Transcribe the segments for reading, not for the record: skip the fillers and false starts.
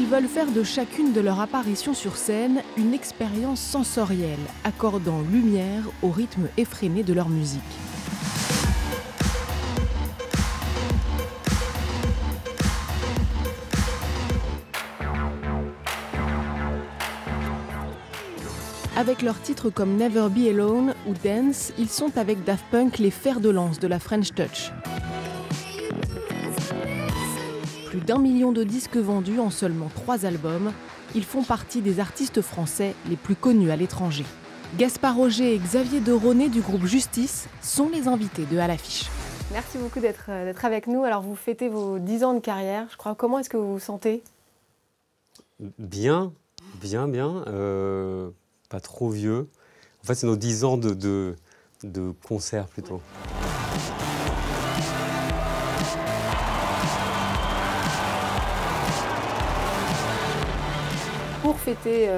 Ils veulent faire de chacune de leurs apparitions sur scène une expérience sensorielle, accordant lumière au rythme effréné de leur musique. Avec leurs titres comme Never Be Alone ou Dance, ils sont avec Daft Punk les fers de lance de la French Touch. Plus d'1 million de disques vendus en seulement 3 albums, ils font partie des artistes français les plus connus à l'étranger. Gaspard Roger et Xavier Deroné du groupe Justice sont les invités de À l'affiche. Merci beaucoup d'être avec nous. Alors vous fêtez vos 10 ans de carrière, je crois. Comment est-ce que vous vous sentez? Bien. Pas trop vieux. En fait, c'est nos 10 ans de concert plutôt. Pour fêter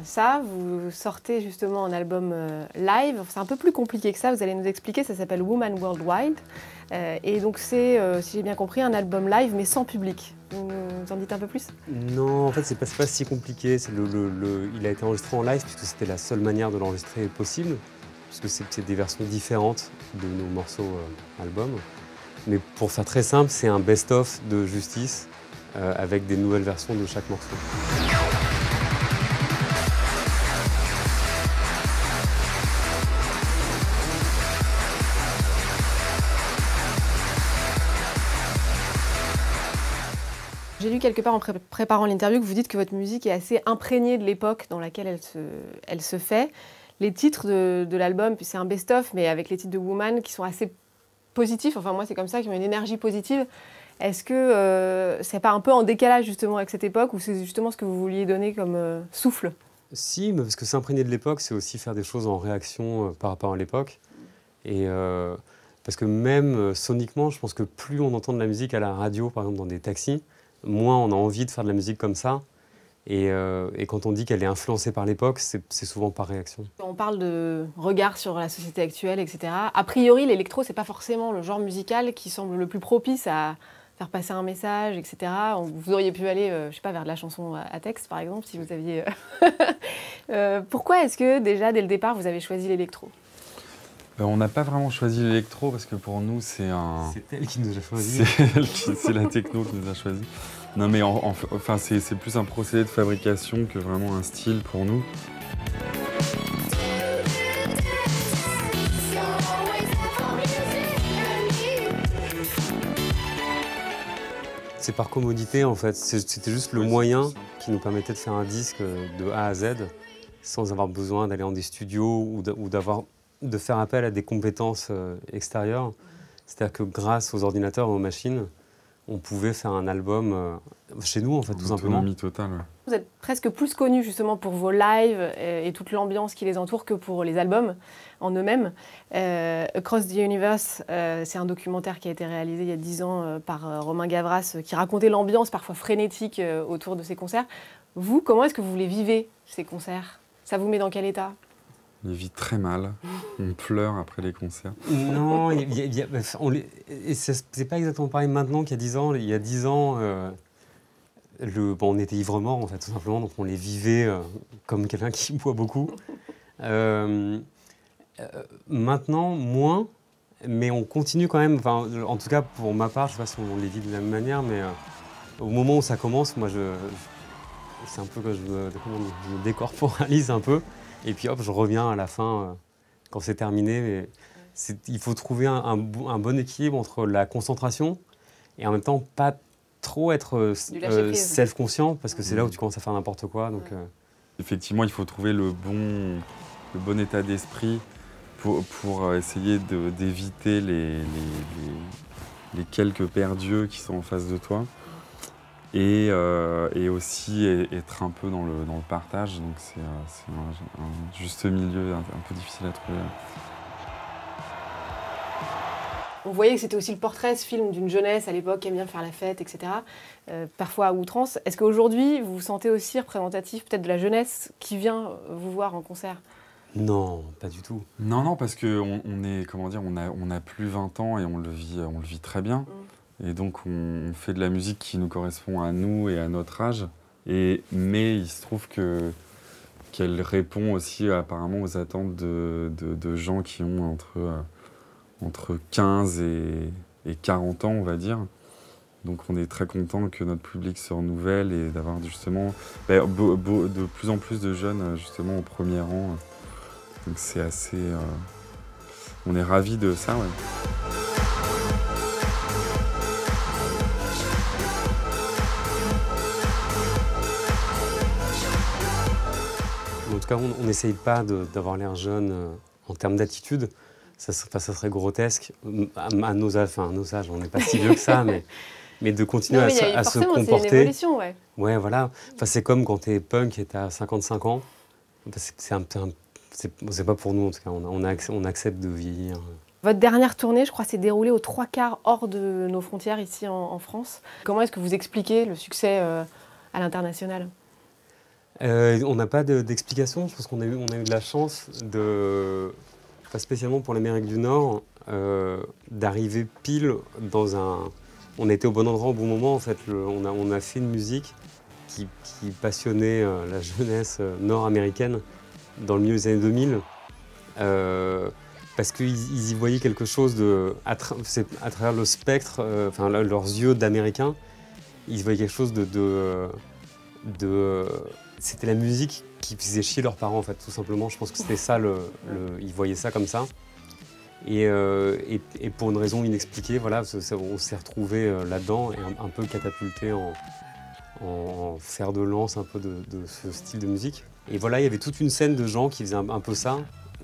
ça, vous sortez justement un album live. C'est un peu plus compliqué que ça, vous allez nous expliquer. Ça s'appelle Woman Worldwide. Et donc c'est, si j'ai bien compris, un album live mais sans public. Vous nous en dites un peu plus? Non, en fait, c'est pas si compliqué. Il a été enregistré en live puisque c'était la seule manière de l'enregistrer possible, puisque c'est des versions différentes de nos morceaux albums. Mais pour faire très simple, c'est un best-of de Justice avec des nouvelles versions de chaque morceau. J'ai lu quelque part en préparant l'interview que vous dites que votre musique est assez imprégnée de l'époque dans laquelle elle se fait. Les titres de l'album, puis c'est un best-of, mais avec les titres de Woman qui sont assez positifs, enfin moi c'est comme ça, qui ont une énergie positive. Est-ce que c'est pas un peu en décalage justement avec cette époque, ou c'est justement ce que vous vouliez donner comme souffle? Si, mais parce que s'imprégner de l'époque, c'est aussi faire des choses en réaction par rapport à l'époque. Et parce que même soniquement, je pense que plus on entend de la musique à la radio, par exemple dans des taxis, moins on a envie de faire de la musique comme ça. Et quand on dit qu'elle est influencée par l'époque, c'est souvent par réaction. On parle de regard sur la société actuelle, etc. A priori, l'électro, c'est pas forcément le genre musical qui semble le plus propice à faire passer un message, etc. Vous auriez pu aller, je sais pas, vers de la chanson à texte, par exemple, si vous aviez... Pourquoi est-ce que, déjà, dès le départ, vous avez choisi l'électro? On n'a pas vraiment choisi l'électro parce que pour nous, c'est un... C'est elle qui nous a choisi. C'est la techno qui nous a choisi. Non mais enfin, c'est plus un procédé de fabrication que vraiment un style pour nous. C'est par commodité en fait, c'était juste le moyen qui nous permettait de faire un disque de A à Z sans avoir besoin d'aller dans des studios ou de faire appel à des compétences extérieures. C'est-à-dire que grâce aux ordinateurs et aux machines, on pouvait faire un album chez nous, en fait, tout simplement. Autonomie totale, ouais. Vous êtes presque plus connu justement pour vos lives et toute l'ambiance qui les entoure que pour les albums en eux-mêmes. Across the Universe, c'est un documentaire qui a été réalisé il y a 10 ans par Romain Gavras, qui racontait l'ambiance parfois frénétique autour de ces concerts. Vous, comment est-ce que vous les vivez, ces concerts? Ça vous met dans quel état? On les vit très mal, on pleure après les concerts. Non, c'est pas exactement pareil maintenant qu'il y a 10 ans. Il y a 10 ans, on était ivre-mort, en fait, tout simplement, donc on les vivait comme quelqu'un qui boit beaucoup. Maintenant, moins, mais on continue quand même, en tout cas pour ma part, je ne sais pas si on les vit de la même manière, mais au moment où ça commence, moi, c'est un peu que je me décorporalise un peu. Et puis hop, je reviens à la fin quand c'est terminé. Mais il faut trouver un bon équilibre entre la concentration et en même temps pas trop être self-conscient parce que c'est là où tu commences à faire n'importe quoi. Donc, Effectivement, il faut trouver le bon état d'esprit pour essayer d'éviter les quelques perdus qui sont en face de toi. Et aussi être un peu dans le partage, donc c'est un juste milieu un peu difficile à trouver. On voyait que c'était aussi le portrait, ce film, d'une jeunesse à l'époque qui aime bien faire la fête, etc. Parfois à outrance. Est-ce qu'aujourd'hui, vous vous sentez aussi représentatif peut-être de la jeunesse qui vient vous voir en concert? Non, pas du tout. Non, parce qu'on on a plus 20 ans et on le vit très bien. Et donc on fait de la musique qui nous correspond à nous et à notre âge. Mais il se trouve qu'elle répond aussi apparemment aux attentes de gens qui ont entre 15 et 40 ans, on va dire. Donc on est très content que notre public se renouvelle et d'avoir justement de plus en plus de jeunes justement au premier rang. Donc c'est assez... on est ravis de ça, ouais. En tout cas, on n'essaye pas d'avoir l'air jeune en termes d'attitude. Ça serait grotesque. À nos âges, on n'est pas si vieux que ça, mais de continuer à se comporter. C'est une évolution, ouais. Ouais, voilà. Enfin, c'est comme quand tu es punk et tu as 55 ans. C'est pas pour nous, en tout cas. On accepte de vieillir. Votre dernière tournée, je crois, s'est déroulée aux 3/4 hors de nos frontières, ici en France. Comment est-ce que vous expliquez le succès à l'international ? On n'a pas d'explication. Je pense qu'on a eu de la chance, pas spécialement pour l'Amérique du Nord, d'arriver pile dans un... On était au bon endroit au bon moment, en fait. On a fait une musique qui passionnait la jeunesse nord-américaine dans le milieu des années 2000. Parce qu'ils y voyaient quelque chose à travers le spectre, leurs yeux d'Américains, ils voyaient quelque chose c'était la musique qui faisait chier leurs parents, en fait, tout simplement. Je pense que c'était ça, ils voyaient ça comme ça. Et pour une raison inexpliquée, voilà, on s'est retrouvés là-dedans et un peu catapultés en fer de lance un peu de ce style de musique. Et voilà, il y avait toute une scène de gens qui faisaient un peu ça,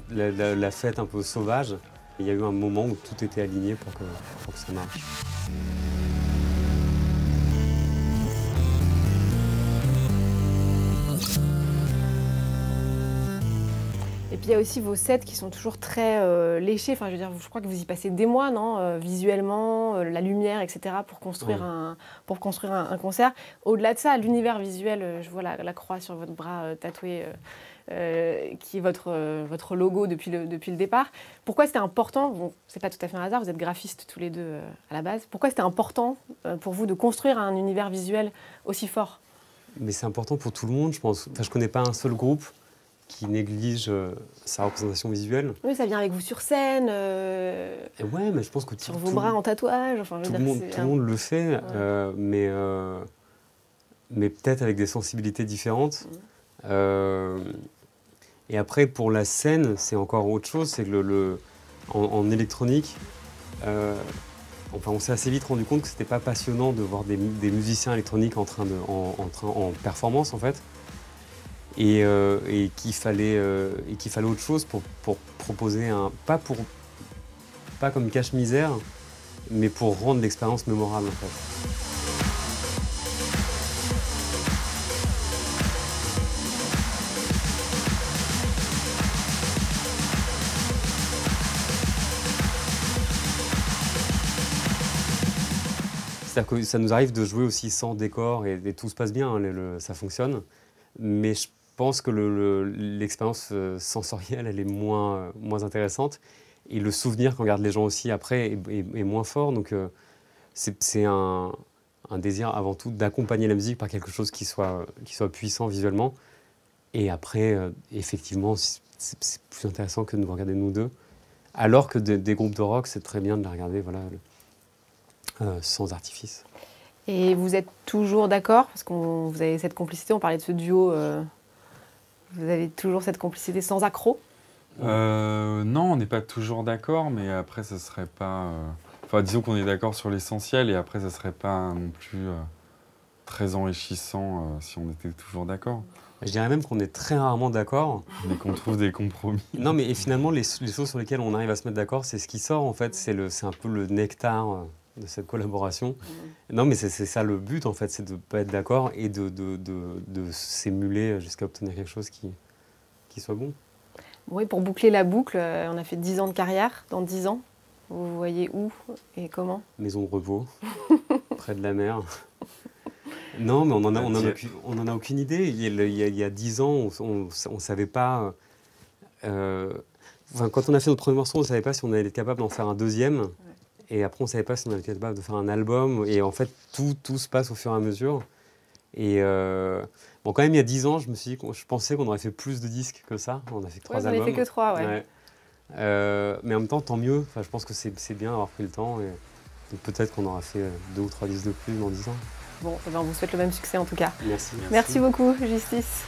la fête un peu sauvage. Il y a eu un moment où tout était aligné pour que ça marche. Et puis il y a aussi vos sets qui sont toujours très léchés. Enfin, je veux dire, je crois que vous y passez des mois, non ? Visuellement, la lumière, etc., pour construire un concert. Au-delà de ça, l'univers visuel, je vois la croix sur votre bras tatoué, qui est votre logo depuis le départ. Pourquoi c'était important ? Bon, c'est pas tout à fait un hasard, vous êtes graphistes tous les deux à la base. Pourquoi c'était important pour vous de construire un univers visuel aussi fort ? Mais c'est important pour tout le monde, je pense. Enfin, je connais pas un seul groupe qui néglige sa représentation visuelle. Oui, ça vient avec vous sur scène. Ouais, mais je pense que sur vos bras en tatouage. Enfin, tout le monde le fait, ouais. Mais peut-être avec des sensibilités différentes. Et après, pour la scène, c'est encore autre chose. C'est que en électronique, on s'est assez vite rendu compte que c'était pas passionnant de voir des musiciens électroniques en performance, en fait. Et qu'il fallait autre chose pour proposer pas comme cache-misère, mais pour rendre l'expérience mémorable, en fait. C'est-à-dire que ça nous arrive de jouer aussi sans décor et tout se passe bien, hein, ça fonctionne. Mais je pense que l'expérience sensorielle, elle est moins intéressante. Et le souvenir qu'en gardent les gens aussi après est moins fort. Donc c'est un désir avant tout d'accompagner la musique par quelque chose qui soit puissant visuellement. Et après, effectivement, c'est plus intéressant que de nous regarder nous deux. Alors que des groupes de rock, c'est très bien de les regarder sans artifice. Et vous êtes toujours d'accord, parce que vous avez cette complicité, on parlait de ce duo, vous avez toujours cette complicité sans accroc ? Non, on n'est pas toujours d'accord, mais après, ça serait pas... Enfin, disons qu'on est d'accord sur l'essentiel, et après, ça serait pas non plus très enrichissant si on était toujours d'accord. Je dirais même qu'on est très rarement d'accord. Mais qu'on trouve des compromis. Non, mais finalement, les choses sur lesquelles on arrive à se mettre d'accord, c'est ce qui sort, en fait. C'est un peu le nectar de cette collaboration. Non, mais c'est ça le but, en fait, c'est de ne pas être d'accord et de s'émuler jusqu'à obtenir quelque chose qui soit bon. Oui, pour boucler la boucle, on a fait 10 ans de carrière. Dans 10 ans, vous voyez où et comment ? Maison de repos, près de la mer. Non, mais on en a aucune idée. Il y a 10 ans, on ne savait pas... quand on a fait notre premier morceau, on ne savait pas si on allait être capable d'en faire un deuxième. Ouais. Et après, on ne savait pas si on allait être capable de faire un album. Et en fait, tout se passe au fur et à mesure. Et bon, quand même, il y a 10 ans, je pensais qu'on aurait fait plus de disques que ça. On a fait que 3 albums. On n'en a fait que 3, ouais. Mais en même temps, tant mieux. Enfin, je pense que c'est bien d'avoir pris le temps. Et peut-être qu'on aura fait 2 ou 3 disques de plus dans 10 ans. Bon, on vous souhaite le même succès en tout cas. Merci. Merci beaucoup, Justice.